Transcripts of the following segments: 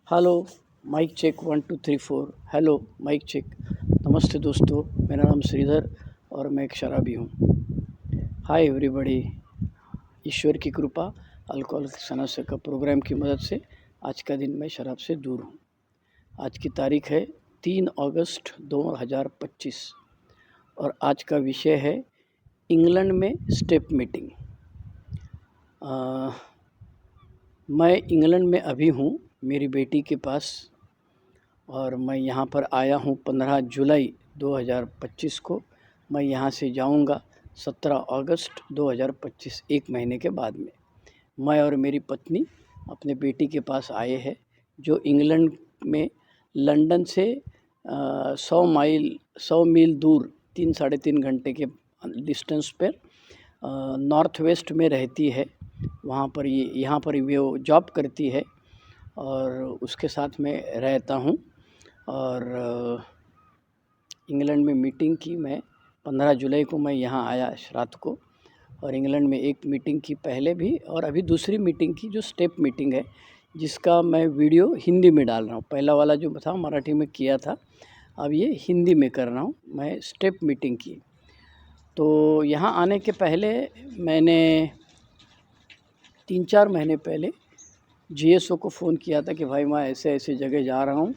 Hello, mic check 1 2 3 4। Hello, mic check. नमस्ते दोस्तों, मेरा नाम श्रीधर और मैं एक शराबी हूँ। Hi everybody. ईश्वर की कृपा, अल्कोहलिक अनोनिमस का प्रोग्राम की मदद से आज का दिन मैं शराब से दूर हूँ। आज की तारीख है 3 अगस्त 2025 और आज का विषय है इंग्लैंड में स्टेप मीटिंग। मैं इंग्लैंड में अभी हूँ मेरी बेटी के पास और मैं यहाँ पर आया हूँ 15 जुलाई 2025 को। मैं यहाँ से जाऊँगा 17 अगस्त 2025, एक महीने के बाद में। मैं और मेरी पत्नी अपने बेटी के पास आए हैं जो इंग्लैंड में लंदन से 100 मील दूर 3-3.5 घंटे के डिस्टेंस पर नॉर्थ वेस्ट में रहती है। वहाँ पर यहाँ पर वो जॉब करती है और उसके साथ में रहता हूँ। और इंग्लैंड में मीटिंग की मैं 15 जुलाई को मैं यहाँ आया रात को, और इंग्लैंड में एक मीटिंग की पहले भी और अभी दूसरी मीटिंग की जो स्टेप मीटिंग है, जिसका मैं वीडियो हिंदी में डाल रहा हूँ। पहला वाला जो था मराठी में किया था, अब ये हिंदी में कर रहा हूँ मैं स्टेप मीटिंग की। तो यहाँ आने के पहले मैंने 3-4 महीने पहले जीएसओ को फ़ोन किया था कि भाई मैं ऐसे ऐसे जगह जा रहा हूँ।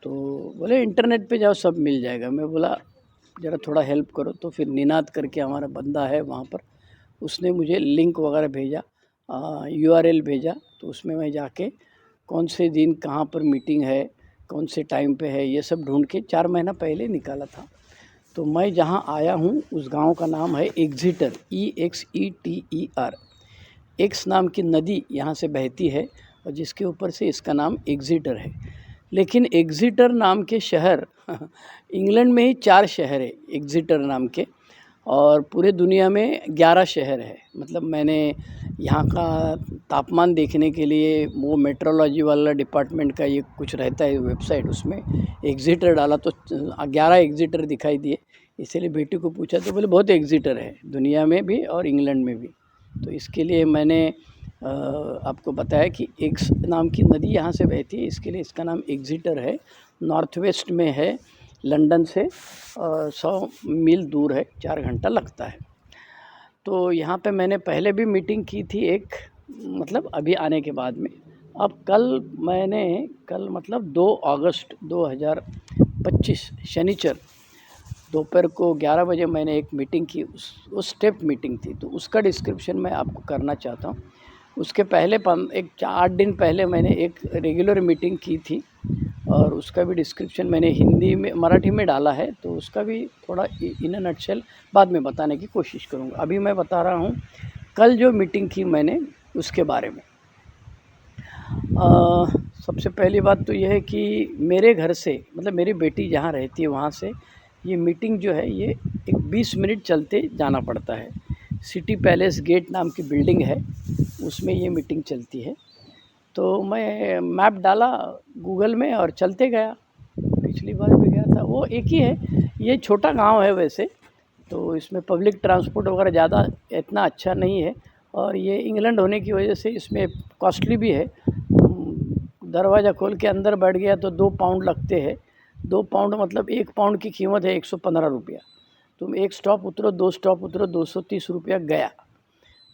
तो बोले इंटरनेट पे जाओ सब मिल जाएगा। मैं बोला ज़रा थोड़ा हेल्प करो। तो फिर निनाद करके हमारा बंदा है वहाँ पर, उसने मुझे लिंक वगैरह भेजा, यूआरएल भेजा। तो उसमें मैं जाके कौन से दिन कहाँ पर मीटिंग है, कौन से टाइम पे है, ये सब ढूंढ के 4 महीना पहले निकाला था। तो मैं जहाँ आया हूँ उस गांव का नाम है एग्जीटर, EXETER। एक्स नाम की नदी यहाँ से बहती है और जिसके ऊपर से इसका नाम एग्जीटर है। लेकिन एग्जीटर नाम के शहर इंग्लैंड में ही 4 शहर है एग्जीटर नाम के, और पूरे दुनिया में 11 शहर है। मतलब मैंने यहाँ का तापमान देखने के लिए वो मेट्रोलॉजी वाला डिपार्टमेंट का ये कुछ रहता है वेबसाइट, उसमें एग्जीटर डाला तो 11 एग्जीटर दिखाई दिए। इसीलिए बेटी को पूछा तो बोले बहुत एग्जीटर है दुनिया में भी और इंग्लैंड में भी। तो इसके लिए मैंने आपको बताया कि एक्स नाम की नदी यहाँ से बहती है, इसके लिए इसका नाम एग्जीटर है। नॉर्थ वेस्ट में है, लंदन से 100 मील दूर है, 4 घंटा लगता है। तो यहाँ पे मैंने पहले भी मीटिंग की थी एक, मतलब अभी आने के बाद में। अब कल मतलब 2 अगस्त 2025 शनिचर दोपहर को 11 बजे मैंने एक मीटिंग की। उस स्टेप मीटिंग थी, तो उसका डिस्क्रिप्शन मैं आपको करना चाहता हूँ। उसके पहले 8 दिन पहले मैंने एक रेगुलर मीटिंग की थी और उसका भी डिस्क्रिप्शन मैंने हिंदी में मराठी में डाला है। तो उसका भी थोड़ा इन अ नटशेल बाद में बताने की कोशिश करूँगा। अभी मैं बता रहा हूँ कल जो मीटिंग की मैंने उसके बारे में। सबसे पहली बात तो यह है कि मेरे घर से, मतलब मेरी बेटी जहाँ रहती है वहाँ से ये मीटिंग जो है ये एक 20 मिनट चलते जाना पड़ता है। सिटी पैलेस गेट नाम की बिल्डिंग है, उसमें ये मीटिंग चलती है। तो मैं मैप डाला गूगल में और चलते गया। पिछली बार भी गया था, वो एक ही है। ये छोटा गांव है वैसे, तो इसमें पब्लिक ट्रांसपोर्ट वगैरह ज़्यादा इतना अच्छा नहीं है, और ये इंग्लैंड होने की वजह से इसमें कॉस्टली भी है। दरवाज़ा खोल के अंदर बैठ गया तो 2 पाउंड लगते हैं। 2 पाउंड मतलब 1 पाउंड की कीमत है 115 रुपया। तुम एक स्टॉप उतरो, 2 स्टॉप उतरो, 230 रुपया गया।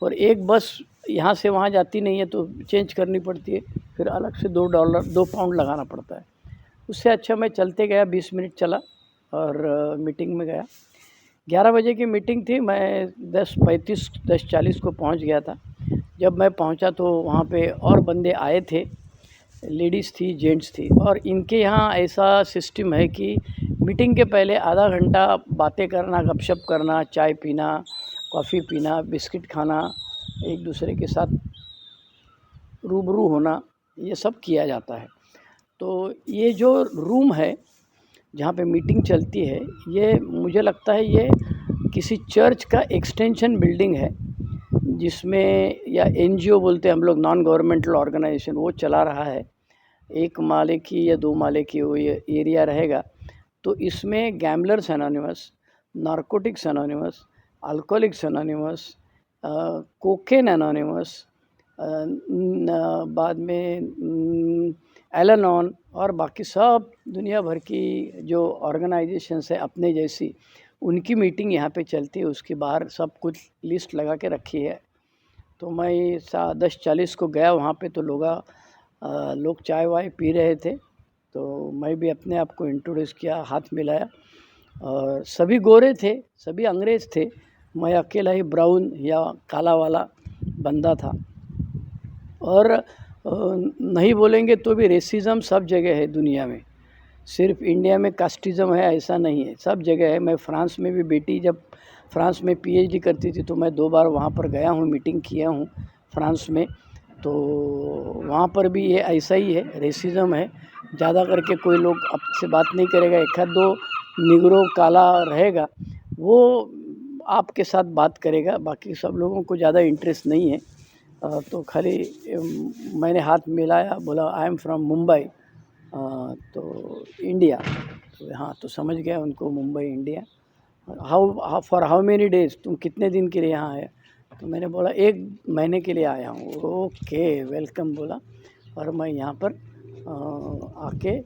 और एक बस यहाँ से वहाँ जाती नहीं है तो चेंज करनी पड़ती है, फिर अलग से $2 2 पाउंड लगाना पड़ता है। उससे अच्छा मैं चलते गया, 20 मिनट चला और मीटिंग में गया। 11 बजे की मीटिंग थी, मैं 10:35 10:40 को पहुँच गया था। जब मैं पहुँचा तो वहाँ पे और बंदे आए थे, लेडीज़ थी, जेंट्स थी। और इनके यहाँ ऐसा सिस्टम है कि मीटिंग के पहले आधा घंटा बातें करना, गपशप करना, चाय पीना, कॉफ़ी पीना, बिस्किट खाना, एक दूसरे के साथ रूबरू होना, ये सब किया जाता है। तो ये जो रूम है जहाँ पे मीटिंग चलती है, ये मुझे लगता है ये किसी चर्च का एक्सटेंशन बिल्डिंग है, जिसमें या एनजीओ बोलते हैं हम लोग, नॉन गवर्नमेंटल ऑर्गेनाइजेशन, वो चला रहा है। 1 माले की या 2 माले की वो ये एरिया रहेगा। तो इसमें gamblers anonymous, narcotics anonymous, alcoholics anonymous, cocaine anonymous, बाद में एलानॉन और बाकी सब दुनिया भर की जो ऑर्गेनाइजेशंस है अपने जैसी, उनकी मीटिंग यहाँ पे चलती है। उसके बाहर सब कुछ लिस्ट लगा के रखी है। तो मैं 10:40 को गया वहाँ पे, तो लोग चाय वाय पी रहे थे। तो मैं भी अपने आप को इंट्रोड्यूस किया, हाथ मिलाया, और सभी गोरे थे, सभी अंग्रेज़ थे। मैं अकेला ही ब्राउन या काला वाला बंदा था। और नहीं बोलेंगे तो भी रेसिज़म सब जगह है दुनिया में, सिर्फ इंडिया में कास्टिज़म है ऐसा नहीं है, सब जगह है। मैं फ्रांस में भी, बेटी जब फ्रांस में पीएचडी करती थी तो मैं 2 बार वहाँ पर गया हूँ, मीटिंग किया हूँ फ्रांस में। तो वहाँ पर भी ये ऐसा ही है, रेसिज़म है। ज़्यादा करके कोई लोग आपसे बात नहीं करेगा, एक आध दो निगरो काला रहेगा वो आपके साथ बात करेगा, बाकी सब लोगों को ज़्यादा इंटरेस्ट नहीं है। तो खाली मैंने हाथ मिलाया, बोला आई एम फ्रॉम मुंबई, तो इंडिया। तो हाँ, तो समझ गया उनको, Mumbai India. For how many days, तुम कितने दिन के लिए यहाँ आए? तो मैंने बोला 1 महीने के लिए आया हूँ। ओके, वेलकम बोला, और मैं यहाँ पर आके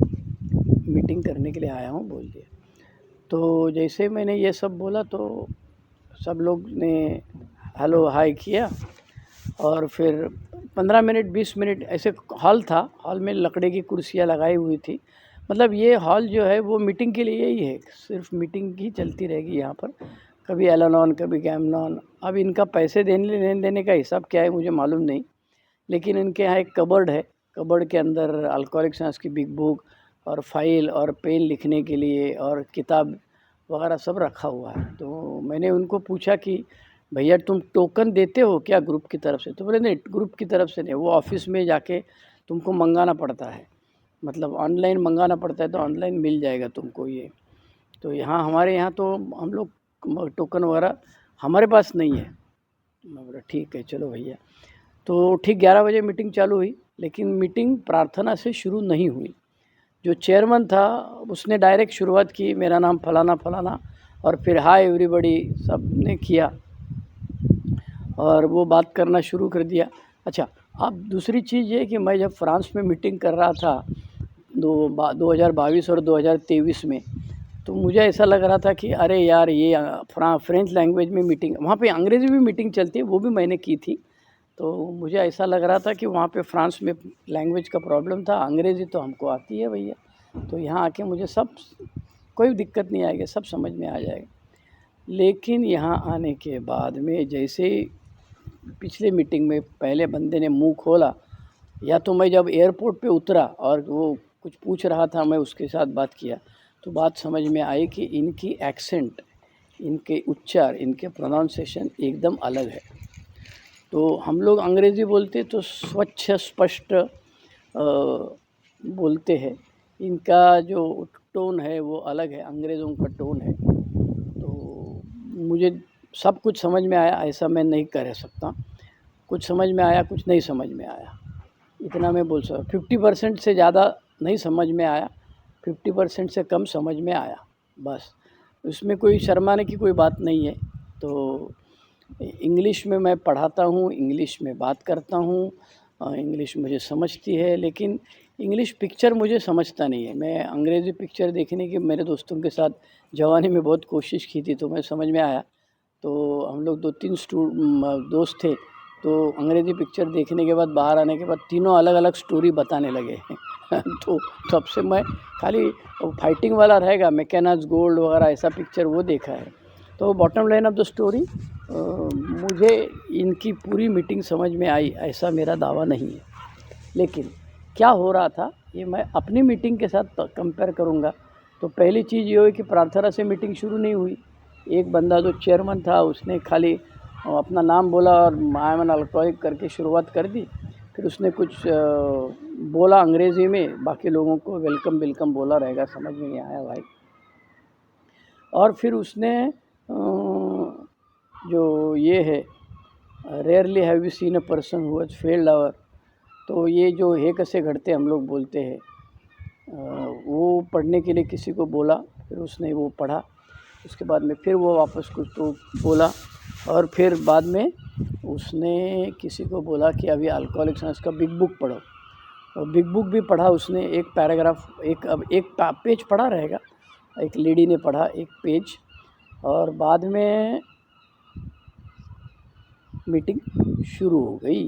मीटिंग करने के लिए आया हूँ बोल दिया। तो जैसे मैंने ये सब बोला तो सब लोग ने हेलो हाय किया, और फिर 15 मिनट 20 मिनट ऐसे हॉल था, हॉल में लकड़े की कुर्सियाँ लगाई हुई थी। मतलब ये हॉल जो है वो मीटिंग के लिए ही है, सिर्फ मीटिंग ही चलती रहेगी यहाँ पर, कभी एलानॉन कभी गैमनॉन। अब इनका पैसे लेने देने का हिसाब क्या है मुझे मालूम नहीं, लेकिन इनके यहाँ एक कबर्ड है, कबर्ड के अंदर अल्कोहलिक एनोनिमस की बिग बुक और फाइल और पेन लिखने के लिए और किताब वगैरह सब रखा हुआ है। तो मैंने उनको पूछा कि भैया तुम टोकन देते हो क्या ग्रुप की तरफ से? तो बोले नहीं, ग्रुप की तरफ से नहीं, वो ऑफिस में जाके तुमको मंगाना पड़ता है, मतलब ऑनलाइन मंगाना पड़ता है, तो ऑनलाइन मिल जाएगा तुमको ये। तो यहाँ हमारे यहाँ तो हम लोग टोकन वगैरह हमारे पास नहीं है। मैं बोला ठीक है चलो भैया। तो ठीक 11 बजे मीटिंग चालू हुई, लेकिन मीटिंग प्रार्थना से शुरू नहीं हुई। जो चेयरमैन था उसने डायरेक्ट शुरुआत की, मेरा नाम फलाना फलाना, और फिर हाय एवरीबॉडी सब ने किया और वो बात करना शुरू कर दिया। अच्छा, अब दूसरी चीज़ ये कि मैं जब फ्रांस में मीटिंग कर रहा था 2022 और 2023 में, तो मुझे ऐसा लग रहा था कि अरे यार ये फ्रेंच लैंग्वेज में मीटिंग, वहाँ पे अंग्रेज़ी भी मीटिंग चलती है, वो भी मैंने की थी। तो मुझे ऐसा लग रहा था कि वहाँ पे फ्रांस में लैंग्वेज का प्रॉब्लम था, अंग्रेज़ी तो हमको आती है भैया, तो यहाँ आके मुझे सब कोई दिक्कत नहीं आएगी, सब समझ में आ जाएगा। लेकिन यहाँ आने के बाद में जैसे पिछले मीटिंग में पहले बंदे ने मुंह खोला, या तो मैं जब एयरपोर्ट पे उतरा और वो कुछ पूछ रहा था, मैं उसके साथ बात किया, तो बात समझ में आई कि इनकी एक्सेंट, इनके उच्चार, इनके प्रोनाउंसिएशन एकदम अलग है। तो हम लोग अंग्रेज़ी बोलते तो स्वच्छ स्पष्ट बोलते हैं, इनका जो टोन है वो अलग है, अंग्रेज़ों का टोन है। तो मुझे सब कुछ समझ में आया ऐसा मैं नहीं कह सकता, कुछ समझ में आया कुछ नहीं समझ में आया, इतना मैं बोल सकता। 50% से ज़्यादा नहीं समझ में आया, 50% से कम समझ में आया, बस। उसमें कोई शर्माने की कोई बात नहीं है। तो इंग्लिश में मैं पढ़ाता हूँ, इंग्लिश में बात करता हूँ, इंग्लिश मुझे समझती है, लेकिन इंग्लिश पिक्चर मुझे समझता नहीं है। मैं अंग्रेज़ी पिक्चर देखने की मेरे दोस्तों के साथ जवानी में बहुत कोशिश की थी, तो मैं समझ में आया। तो हम लोग 2-3 दोस्त थे, तो अंग्रेज़ी पिक्चर देखने के बाद बाहर आने के बाद तीनों अलग अलग स्टोरी बताने लगे तो तब से मैं खाली फाइटिंग वाला रहेगा, मैकेनाज गोल्ड वगैरह ऐसा पिक्चर वो देखा है। तो bottom line of the story, मुझे इनकी पूरी मीटिंग समझ में आई ऐसा मेरा दावा नहीं है। लेकिन क्या हो रहा था ये मैं अपनी मीटिंग के साथ कंपेयर करूँगा। तो पहली चीज़ ये हुई कि प्रार्थना से मीटिंग शुरू नहीं हुई। एक बंदा जो चेयरमैन था उसने खाली अपना नाम बोला और आई एम एन अल्कोहलिक करके शुरुआत कर दी। फिर उसने कुछ बोला अंग्रेज़ी में, बाकी लोगों को वेलकम वेलकम बोला रहेगा, समझ में नहीं आया भाई। और फिर उसने जो ये है rarely have you seen a person who has failed hour, तो ये जो हे कैसे घड़ते हम लोग बोलते हैं, वो पढ़ने के लिए किसी को बोला, फिर उसने वो पढ़ा, उसके बाद में फिर वो वापस कुछ तो बोला, और फिर बाद में उसने किसी को बोला कि अभी अल्कोहलिक एनोनिमस का बिग बुक पढ़ो। और बिग बुक भी पढ़ा उसने, एक पैराग्राफ, एक पेज पढ़ा रहेगा, एक लेडी ने पढ़ा एक पेज, और बाद में मीटिंग शुरू हो गई।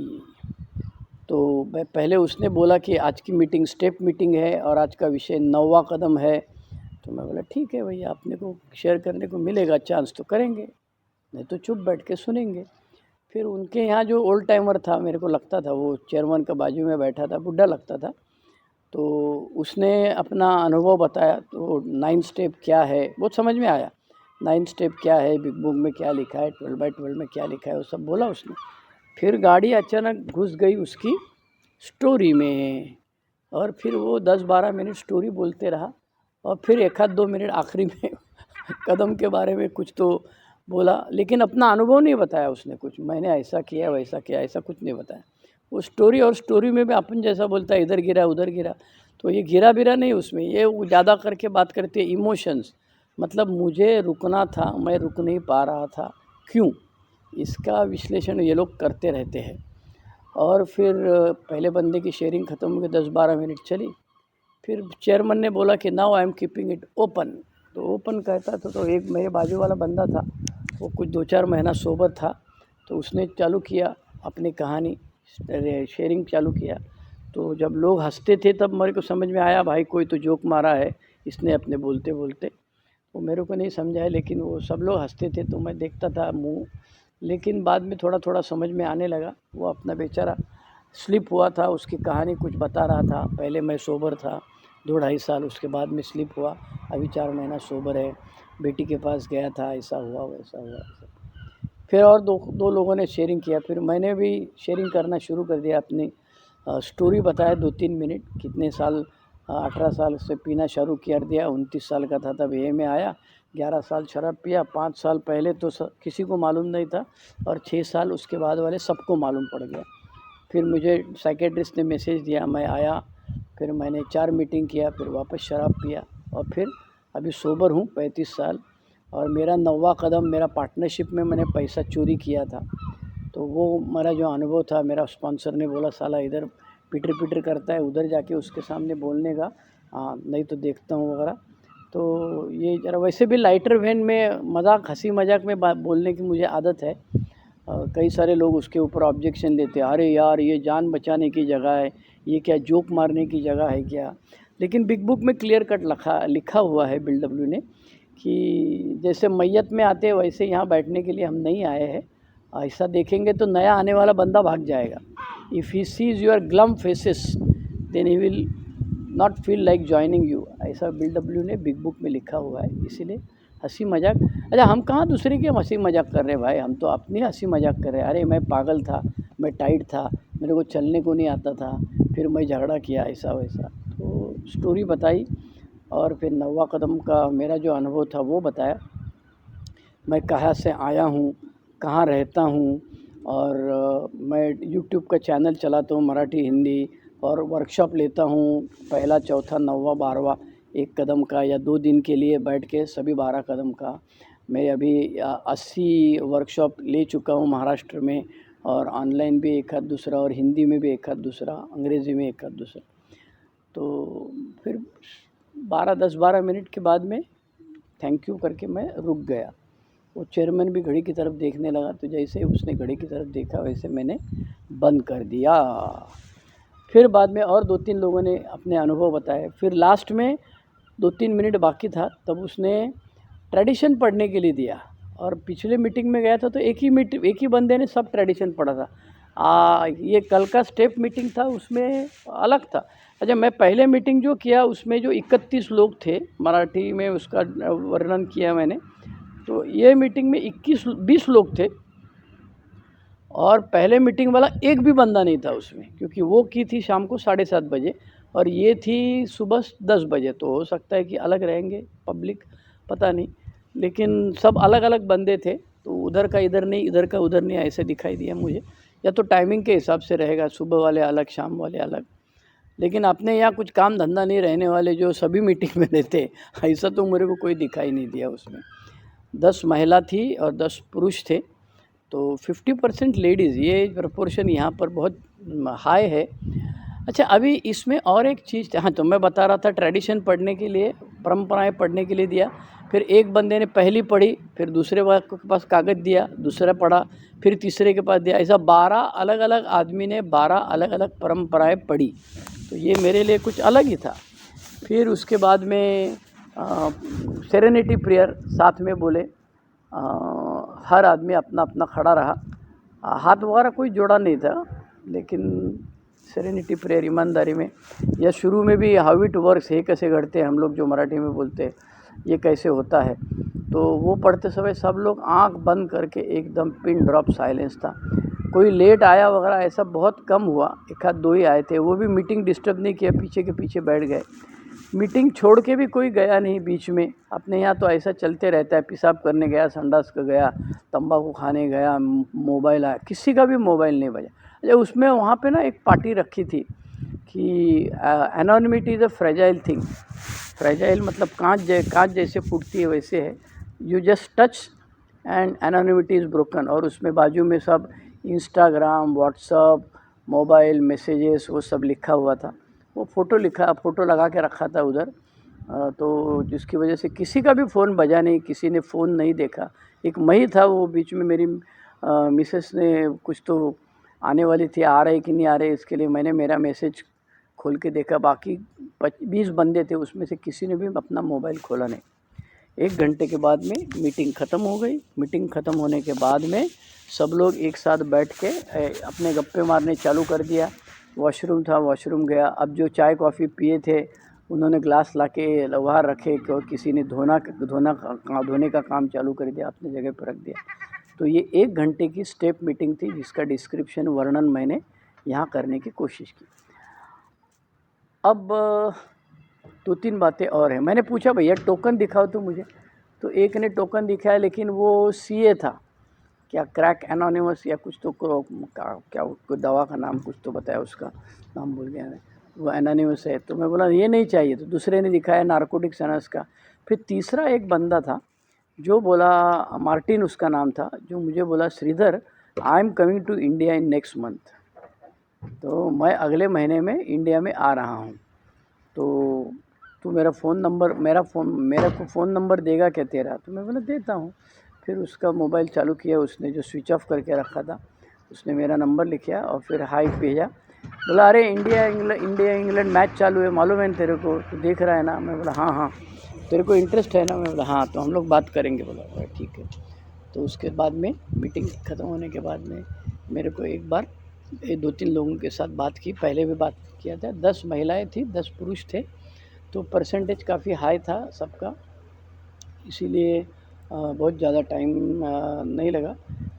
तो पहले उसने बोला कि आज की मीटिंग स्टेप मीटिंग है और आज का विषय 9वां कदम है। तो मैं बोला ठीक है भैया, अपने को शेयर करने को मिलेगा चांस तो करेंगे, नहीं तो चुप बैठ के सुनेंगे। फिर उनके यहाँ जो ओल्ड टाइमर था, मेरे को लगता था वो चेयरमैन का बाजू में बैठा था, बुढ़ा लगता था, तो उसने अपना अनुभव बताया। तो 9 स्टेप क्या है वो समझ में आया, 9 स्टेप क्या है, बिग बुक में क्या लिखा है, 12/12 में क्या लिखा है, वो सब बोला उसने। फिर गाड़ी अचानक घुस गई उसकी स्टोरी में, और फिर वो 10-12 मिनट स्टोरी बोलते रहा, और फिर 1-2 मिनट आखिरी में कदम के बारे में कुछ तो बोला, लेकिन अपना अनुभव नहीं बताया उसने कुछ, मैंने ऐसा किया वैसा किया, ऐसा कुछ नहीं बताया। वो स्टोरी, और स्टोरी में भी अपन जैसा बोलता है इधर गिरा उधर गिरा, तो ये गिरा बिरा नहीं उसमें, ये ज़्यादा करके बात करते हैं इमोशंस, मतलब मुझे रुकना था, मैं रुक नहीं पा रहा था, क्यों, इसका विश्लेषण ये लोग करते रहते हैं। और फिर पहले बंदे की शेयरिंग ख़त्म हो गई, 10-12 मिनट चली। फिर चेयरमैन ने बोला कि now I am keeping it open. तो ओपन कहता था, तो एक मेरे बाजू वाला बंदा था, वो कुछ 2-4 महीना सोबर था, तो उसने चालू किया अपनी कहानी शेयरिंग चालू किया। तो जब लोग हंसते थे तब मेरे को समझ में आया भाई कोई तो जोक मारा है इसने अपने बोलते बोलते, वो मेरे को नहीं समझा है, लेकिन वो सब लोग हंसते थे तो मैं देखता था मुँह। लेकिन बाद में थोड़ा थोड़ा समझ में आने लगा, वो अपना बेचारा स्लिप हुआ था, उसकी कहानी कुछ बता रहा था, पहले मैं सोबर था 2-2.5 साल, उसके बाद में स्लिप हुआ, अभी 4 महीना सोबर है, बेटी के पास गया था, ऐसा हुआ वैसा हुआ ऐसा। फिर और दो लोगों ने शेयरिंग किया, फिर मैंने भी शेयरिंग करना शुरू कर दिया, अपनी स्टोरी बताया 2-3 मिनट, कितने साल 18 साल से पीना शुरू कर दिया, 29 साल का था तब ए में आया, 11 साल शराब पिया, 5 साल पहले तो किसी को मालूम नहीं था, और 6 साल उसके बाद वाले सबको मालूम पड़ गया। फिर मुझे साइकेट्रिस्ट ने मैसेज दिया, मैं आया, फिर मैंने 4 मीटिंग किया, फिर वापस शराब पिया, और फिर अभी सोबर हूँ 35 साल। और मेरा 9वां कदम, मेरा पार्टनरशिप में मैंने पैसा चोरी किया था, तो वो मेरा जो अनुभव था, मेरा स्पॉन्सर ने बोला साला इधर पिटर पिटर करता है, उधर जाके उसके सामने बोलने का, नहीं तो देखता हूँ वगैरह। तो ये ज़रा वैसे भी लाइटर वेन में मजाक, हंसी मजाक में बोलने की मुझे आदत है। कई सारे लोग उसके ऊपर ऑब्जेक्शन देते हैं, अरे यार ये जान बचाने की जगह है, ये क्या जोक मारने की जगह है क्या। लेकिन बिग बुक में क्लियर कट लिखा हुआ है बिल डब्ल्यू ने कि जैसे मैयत में आते हैं वैसे यहाँ बैठने के लिए हम नहीं आए हैं, ऐसा देखेंगे तो नया आने वाला बंदा भाग जाएगा। If he sees your glum faces then he will not feel like joining you, ऐसा बिल डब्ल्यू ने बिग बुक में लिखा हुआ है। इसीलिए हंसी मजाक, अच्छा हम कहाँ दूसरे की हंसी मजाक कर रहे हैं भाई, हम तो अपनी हंसी मजाक कर रहे हैं। अरे मैं पागल था, मैं टाइट था, मेरे को चलने को नहीं आता था, फिर मैं झगड़ा किया ऐसा वैसा, तो स्टोरी बताई, और फिर 9वां कदम का मेरा जो अनुभव था वो बताया, मैं कहाँ से आया हूँ, कहाँ रहता हूँ, और मैं यूट्यूब का चैनल चलाता हूँ मराठी हिंदी, और वर्कशॉप लेता हूँ, पहला चौथा 9वां 12वां 1 कदम का, या 2 दिन के लिए बैठ के सभी 12 कदम का। मैं अभी 80 वर्कशॉप ले चुका हूँ महाराष्ट्र में, और ऑनलाइन भी 1 आध दूसरा, और हिंदी में भी 1 आध दूसरा, अंग्रेज़ी में 1 आध दूसरा। तो फिर 10-12 मिनट के बाद में थैंक यू करके मैं रुक गया। वो चेयरमैन भी घड़ी की तरफ देखने लगा, तो जैसे उसने घड़ी की तरफ देखा वैसे मैंने बंद कर दिया। फिर बाद में और 2-3 लोगों ने अपने अनुभव बताए। फिर लास्ट में 2-3 मिनट बाकी था, तब उसने ट्रेडिशन पढ़ने के लिए दिया, और पिछले मीटिंग में गया था तो एक ही बंदे ने सब ट्रेडिशन पढ़ा था। ये कल का स्टेप मीटिंग था, उसमें अलग था। अच्छा, मैं पहले मीटिंग जो किया उसमें जो 31 लोग थे, मराठी में उसका वर्णन किया मैंने, तो ये मीटिंग में 20 लोग थे, और पहले मीटिंग वाला एक भी बंदा नहीं था उसमें, क्योंकि वो की थी शाम को 7:30 बजे, और ये थी सुबह 10 बजे। तो हो सकता है कि अलग रहेंगे पब्लिक, पता नहीं, लेकिन सब अलग अलग बंदे थे, तो उधर का इधर नहीं, इधर का उधर नहीं, ऐसे दिखाई दिया मुझे। या तो टाइमिंग के हिसाब से रहेगा, सुबह वाले अलग शाम वाले अलग, लेकिन अपने यहाँ कुछ काम धंधा नहीं रहने वाले जो सभी मीटिंग में रहते, ऐसा तो मेरे को कोई दिखाई नहीं दिया उसमें। 10 महिला थी और 10 पुरुष थे, तो 50% लेडीज़, ये प्रपोर्शन यहाँ पर बहुत हाई है। अच्छा, अभी इसमें और एक चीज़, हाँ, तो मैं बता रहा था ट्रेडिशन पढ़ने के लिए, परंपराएं पढ़ने के लिए दिया। फिर एक बंदे ने पहली पढ़ी, फिर दूसरे के पास कागज़ दिया, दूसरा पढ़ा, फिर तीसरे के पास दिया। ऐसा 12 अलग अलग आदमी ने 12 अलग अलग परंपराएं पढ़ी। तो ये मेरे लिए कुछ अलग ही था। फिर उसके बाद में सेरेनिटी प्रेयर साथ में बोले। हर आदमी अपना अपना खड़ा रहा, हाथ वगैरह कोई जोड़ा नहीं था, लेकिन सेरेनिटी प्रेयर ईमानदारी में, या शुरू में भी हाउ इट वर्क्स, हे कैसे घड़ते हैं, हम लोग जो मराठी में बोलते हैं, ये कैसे होता है, तो वो पढ़ते समय सब लोग आंख बंद करके एकदम पिन ड्रॉप साइलेंस था। कोई लेट आया वगैरह ऐसा बहुत कम हुआ, एक आध दो ही आए थे, वो भी मीटिंग डिस्टर्ब नहीं किया, पीछे के पीछे बैठ गए। मीटिंग छोड़ के भी कोई गया नहीं बीच में। अपने यहाँ तो ऐसा चलते रहता है, पेशाब करने गया, संडास का गया, तंबाकू खाने गया, मोबाइल आया, किसी का भी मोबाइल नहीं बजा। अच्छा, उसमें वहाँ पे ना एक पार्टी रखी थी कि anonymity is a fragile thing. Fragile मतलब कांच जैसे फूटती है वैसे है, you just touch and anonymity is broken. और उसमें बाजू में सब इंस्टाग्राम, व्हाट्सअप, मोबाइल मैसेजेस वो सब लिखा हुआ था। वो फ़ोटो लगा के रखा था उधर, तो जिसकी वजह से किसी का भी फ़ोन बजा नहीं, किसी ने फ़ोन नहीं देखा। एक मई था वो, बीच में मेरी मिसेस ने कुछ तो आने वाली थी, आ रहे कि नहीं आ रहे, इसके लिए मैंने मेरा मैसेज खोल के देखा, बाकी 20 बंदे थे, उसमें से किसी ने भी अपना मोबाइल खोला नहीं। 1 घंटे के बाद में मीटिंग ख़त्म हो गई। मीटिंग ख़त्म होने के बाद में सब लोग एक साथ बैठ के अपने गप्पे मारने चालू कर दिया। वॉशरूम था, वॉशरूम गया। अब जो चाय कॉफ़ी पिए थे उन्होंने ग्लास लाके बाहर रखे, किसी ने धोने का काम चालू कर दिया, अपनी जगह पर रख दिया। तो ये 1 घंटे की स्टेप मीटिंग थी, जिसका डिस्क्रिप्शन, वर्णन मैंने यहाँ करने की कोशिश की। अब 2-3 बातें और हैं। मैंने पूछा भैया टोकन दिखाओ तो मुझे, तो एक ने टोकन दिखाया, लेकिन वो सीए था, क्या क्रैक एनोनिमस या कुछ तो क्या उसको दवा का नाम कुछ तो बताया, उसका नाम भूल गया मैं, वो एनोनिमस है। तो मैं बोला ये नहीं चाहिए, तो दूसरे ने दिखाया नारकोटिक्स एनस का। फिर तीसरा एक बंदा था जो बोला, मार्टिन उसका नाम था, जो मुझे बोला Shridhar I am coming to India in next month, तो मैं अगले महीने में इंडिया में आ रहा हूँ, तो तू मेरा को फ़ोन नंबर देगा क्या तेरा? तो मैं बोला देता हूँ। फिर उसका मोबाइल चालू किया, उसने जो स्विच ऑफ करके रखा था, उसने मेरा नंबर लिखा और फिर हाय भेजा। बोला अरे इंडिया इंग्लैंड मैच चालू है, मालूम है तेरे को, तू देख रहा है ना? मैं बोला हाँ हाँ। तेरे को इंटरेस्ट है ना? मैं बोला हाँ, तो हम लोग बात करेंगे। बोला ठीक है। तो उसके बाद में मीटिंग ख़त्म होने के बाद में मेरे को एक बार 2-3 लोगों के साथ बात की, पहले भी बात किया था। 10 महिलाएं थी, 10 पुरुष थे, तो परसेंटेज काफ़ी हाई था सबका, इसीलिए बहुत ज़्यादा टाइम नहीं लगा।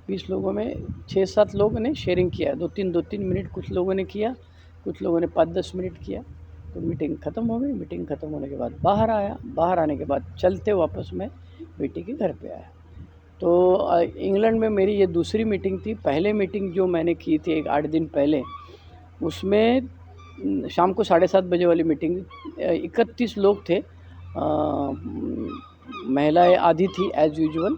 20 लोगों में 6-7 लोगों ने शेयरिंग किया, 2-3 मिनट कुछ लोगों ने किया, कुछ लोगों ने 5-10 मिनट किया। तो मीटिंग ख़त्म हो गई। मीटिंग ख़त्म होने के बाद बाहर आया, बाहर आने के बाद चलते वापस मैं बेटी के घर पे आया। तो इंग्लैंड में मेरी ये दूसरी मीटिंग थी। पहले मीटिंग जो मैंने की थी एक 8 दिन पहले, उसमें शाम को 7:30 बजे वाली मीटिंग, 31 लोग थे, महिलाएं आधी थी एज़ यूजुअल,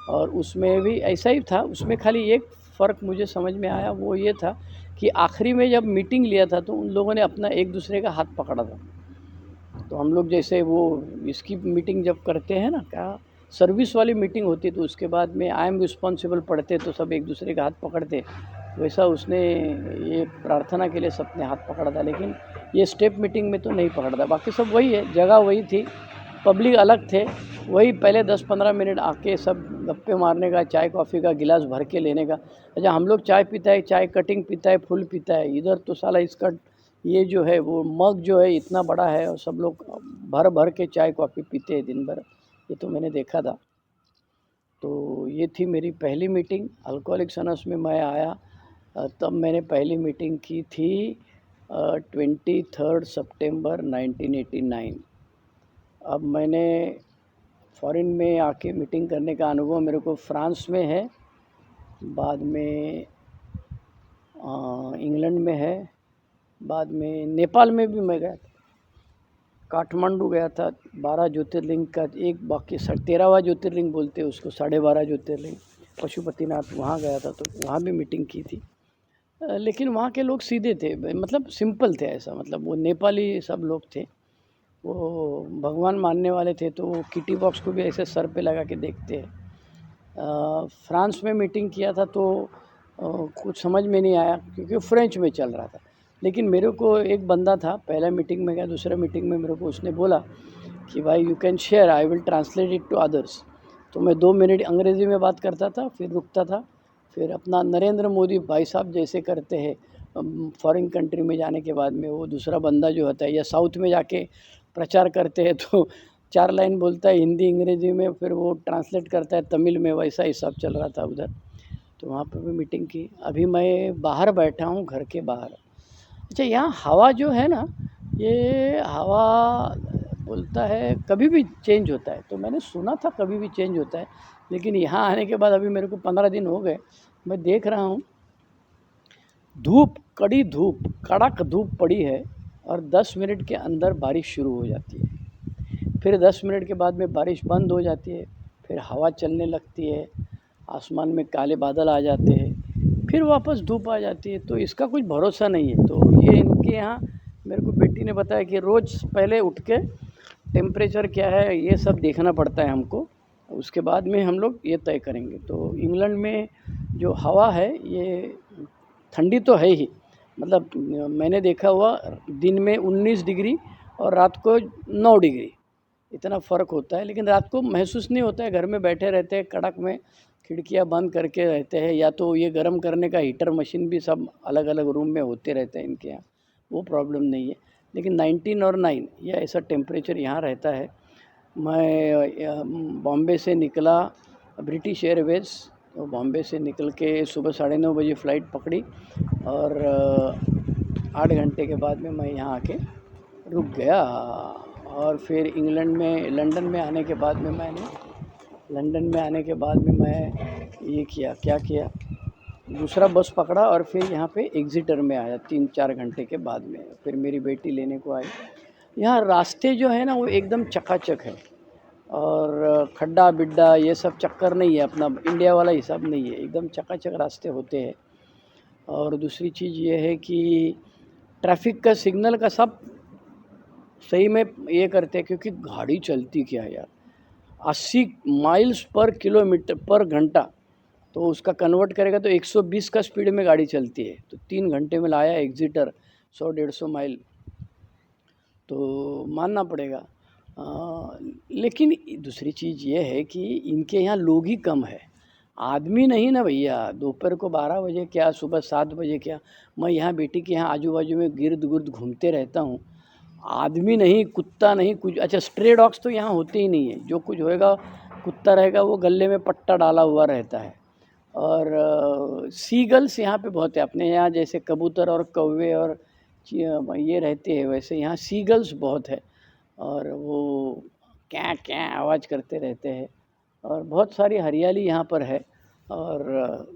और उसमें भी ऐसा ही था। उसमें खाली एक फ़र्क मुझे समझ में आया, वो ये था कि आखिरी में जब मीटिंग लिया था तो उन लोगों ने अपना एक दूसरे का हाथ पकड़ा था। तो हम लोग जैसे वो इसकी मीटिंग जब करते हैं ना, क्या सर्विस वाली मीटिंग होती है, तो उसके बाद में आई एम रिस्पॉन्सिबल पढ़ते तो सब एक दूसरे का हाथ पकड़ते, वैसा उसने ये प्रार्थना के लिए सबने हाथ पकड़ा था। लेकिन ये स्टेप मीटिंग में तो नहीं पकड़ा था। बाकी सब वही है, जगह वही थी, पब्लिक अलग थे, वही पहले 10-15 मिनट आके सब गप्पे मारने का, चाय कॉफ़ी का गिलास भर के लेने का। अच्छा, हम लोग चाय पीता है, चाय कटिंग पीता है, फुल पीता है, इधर तो साला इसका ये जो है वो मग जो है इतना बड़ा है, और सब लोग भर भर के चाय कॉफ़ी पीते हैं दिन भर, ये तो मैंने देखा था। तो ये थी मेरी पहली मीटिंग अल्कोहलिक्स अनोनिमस में। मैं आया तब मैंने पहली मीटिंग की थी 23 सितंबर 1989। अब मैंने फॉरेन में आके मीटिंग करने का अनुभव मेरे को फ्रांस में है, बाद में इंग्लैंड में है, बाद में नेपाल में भी मैं गया था, काठमांडू गया था, 12 ज्योतिर्लिंग का एक, बाकी 13वां ज्योतिर्लिंग बोलते हैं उसको, 12.5 ज्योतिर्लिंग, पशुपतिनाथ, वहाँ गया था, तो वहाँ भी मीटिंग की थी। लेकिन वहाँ के लोग सीधे थे, मतलब सिंपल थे ऐसा, मतलब वो नेपाली सब लोग थे, वो भगवान मानने वाले थे, तो वो किटी बॉक्स को भी ऐसे सर पे लगा के देखते हैं। फ्रांस में मीटिंग किया था तो कुछ समझ में नहीं आया क्योंकि फ्रेंच में चल रहा था, लेकिन मेरे को एक बंदा था, पहला मीटिंग में गया, दूसरा मीटिंग में मेरे को उसने बोला कि भाई you can share, I will translate it to others. तो मैं 2 मिनट अंग्रेज़ी में बात करता था, फिर रुकता था, फिर अपना नरेंद्र मोदी भाई साहब जैसे करते हैं फॉरेन कंट्री में जाने के बाद में, वो दूसरा बंदा जो होता है या साउथ में जाके प्रचार करते हैं तो 4 लाइन बोलता है हिंदी अंग्रेज़ी में, फिर वो ट्रांसलेट करता है तमिल में, वैसा हिसाब चल रहा था उधर। तो वहाँ पर भी मीटिंग की। अभी मैं बाहर बैठा हूँ, घर के बाहर। अच्छा, यहाँ हवा जो है ना, ये हवा बोलता है कभी भी चेंज होता है, तो मैंने सुना था कभी भी चेंज होता है, लेकिन यहाँ आने के बाद अभी मेरे को 15 दिन हो गए, मैं देख रहा हूँ धूप, कड़ी धूप, कड़क धूप पड़ी है और 10 मिनट के अंदर बारिश शुरू हो जाती है, फिर 10 मिनट के बाद में बारिश बंद हो जाती है, फिर हवा चलने लगती है, आसमान में काले बादल आ जाते हैं, फिर वापस धूप आ जाती है, तो इसका कुछ भरोसा नहीं है। तो ये इनके यहाँ मेरे को बेटी ने बताया कि रोज़ पहले उठ के टेम्परेचर क्या है ये सब देखना पड़ता है हमको, उसके बाद में हम लोग ये तय करेंगे। तो इंग्लैंड में जो हवा है ये ठंडी तो है ही, मतलब मैंने देखा हुआ दिन में 19 डिग्री और रात को 9 डिग्री, इतना फ़र्क होता है, लेकिन रात को महसूस नहीं होता है, घर में बैठे रहते हैं कड़क में, खिड़कियां बंद करके रहते हैं, या तो ये गर्म करने का हीटर मशीन भी सब अलग अलग रूम में होते रहते हैं इनके यहाँ, वो प्रॉब्लम नहीं है। लेकिन 19 और 9 ये ऐसा टेम्परेचर यहाँ रहता है। मैं बॉम्बे से निकला ब्रिटिश एयरवेज़, तो बॉम्बे से निकल के सुबह 9:30 बजे फ़्लाइट पकड़ी और 8 घंटे के बाद में मैं यहाँ आके रुक गया। और फिर इंग्लैंड में लंदन में आने के बाद में मैं ये किया, क्या किया, दूसरा बस पकड़ा और फिर यहाँ पे एग्जिटर में आया 3-4 घंटे के बाद में, फिर मेरी बेटी लेने को आई। यहाँ रास्ते जो है ना वो एकदम चकाचक है, और खड्डा बिड्डा ये सब चक्कर नहीं है, अपना इंडिया वाला हिसाब नहीं है, एकदम चकाचक रास्ते होते हैं। और दूसरी चीज़ ये है कि ट्रैफिक का सिग्नल का सब सही में ये करते हैं, क्योंकि गाड़ी चलती क्या है यार, 80 माइल्स पर किलोमीटर पर घंटा, तो उसका कन्वर्ट करेगा तो 120 का स्पीड में गाड़ी चलती है, तो 3 घंटे में लाया एग्जिटर 100-150 माइल, तो मानना पड़ेगा। लेकिन दूसरी चीज़ ये है कि इनके यहाँ लोग ही कम है, आदमी नहीं ना भैया, दोपहर को 12 बजे क्या, सुबह 7 बजे क्या, मैं यहाँ बेटी के यहाँ आजू बाजू में गिर्द गुर्द घूमते रहता हूँ, आदमी नहीं, कुत्ता नहीं, कुछ। अच्छा, स्ट्रे डॉग्स तो यहाँ होते ही नहीं है, जो कुछ होएगा कुत्ता रहेगा वो गले में पट्टा डाला हुआ रहता है। और सीगल्स यहाँ पे बहुत है, अपने यहाँ जैसे कबूतर और कौवे और ये रहते हैं, वैसे यहाँ सीगल्स बहुत है, और वो क्या क्या आवाज़ करते रहते हैं, और बहुत सारी हरियाली यहाँ पर है। और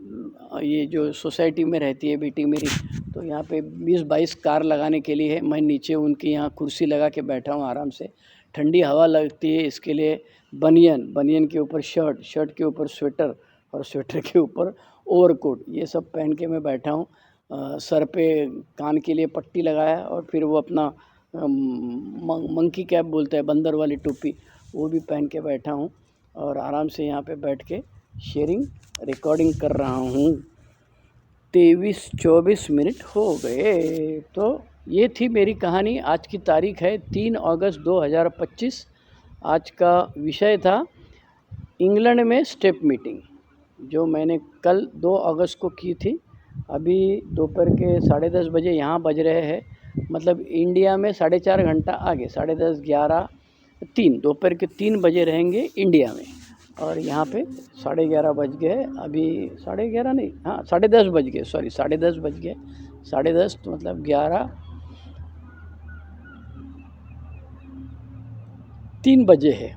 ये जो सोसाइटी में रहती है बेटी मेरी, तो यहाँ पे 20-22 कार लगाने के लिए है, मैं नीचे उनके यहाँ कुर्सी लगा के बैठा हूँ आराम से, ठंडी हवा लगती है, इसके लिए बनियन के ऊपर शर्ट के ऊपर स्वेटर और स्वेटर के ऊपर ओवरकोट, ये सब पहन के मैं बैठा हूँ। सर पे कान के लिए पट्टी लगाया, और फिर वो अपना मंकी कैप बोलते हैं, बंदर वाली टोपी, वो भी पहन के बैठा हूँ, और आराम से यहाँ पे बैठ के रिकॉर्डिंग कर रहा हूँ। 23-24 मिनट हो गए। तो ये थी मेरी कहानी। आज की तारीख है 3 अगस्त 2025। आज का विषय था इंग्लैंड में स्टेप मीटिंग, जो मैंने कल 2 अगस्त को की थी। अभी दोपहर के 10:30 बजे यहाँ बज रहे हैं, मतलब इंडिया में 4.5 घंटा आगे, 10:30, 11, 3, दोपहर के 3 बजे रहेंगे इंडिया में, और यहाँ पे 11:30 बज गए। अभी 11:30 नहीं, हाँ 10:30 बज गए, सॉरी 10:30 बज गए, 10:30 तो मतलब 11:03 बजे है।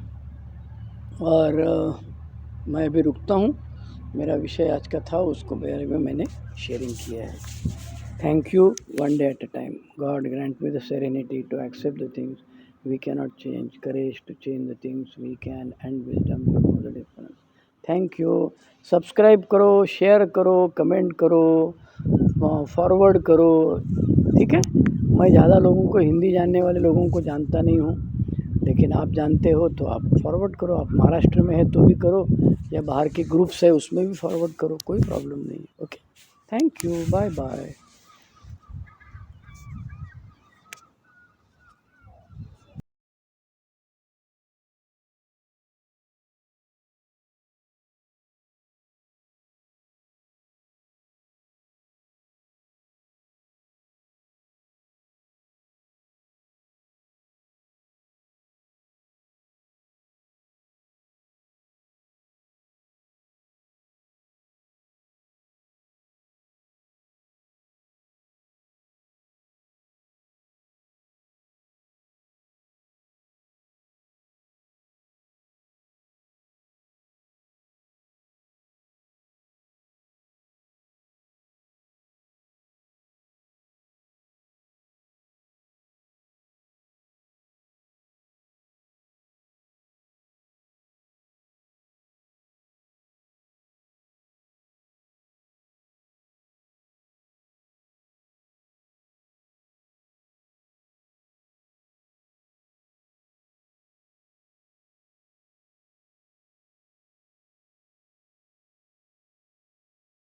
और मैं अभी रुकता हूँ, मेरा विषय आज का था, उसको बारे में मैंने शेयरिंग किया है। Thank you. One day at a time. God grant me the serenity to accept the things we cannot change, courage to change the things we can, and wisdom to know the difference. Thank you. Subscribe करो, share करो, comment करो, forward करो, ठीक है। मैं ज़्यादा लोगों को, हिंदी जानने वाले लोगों को जानता नहीं हूँ, लेकिन आप जानते हो तो आप फॉरवर्ड करो। आप महाराष्ट्र में है तो भी करो, या बाहर के ग्रुप्स है उसमें भी फॉरवर्ड करो, कोई प्रॉब्लम नहीं है। Okay, thank you, bye bye.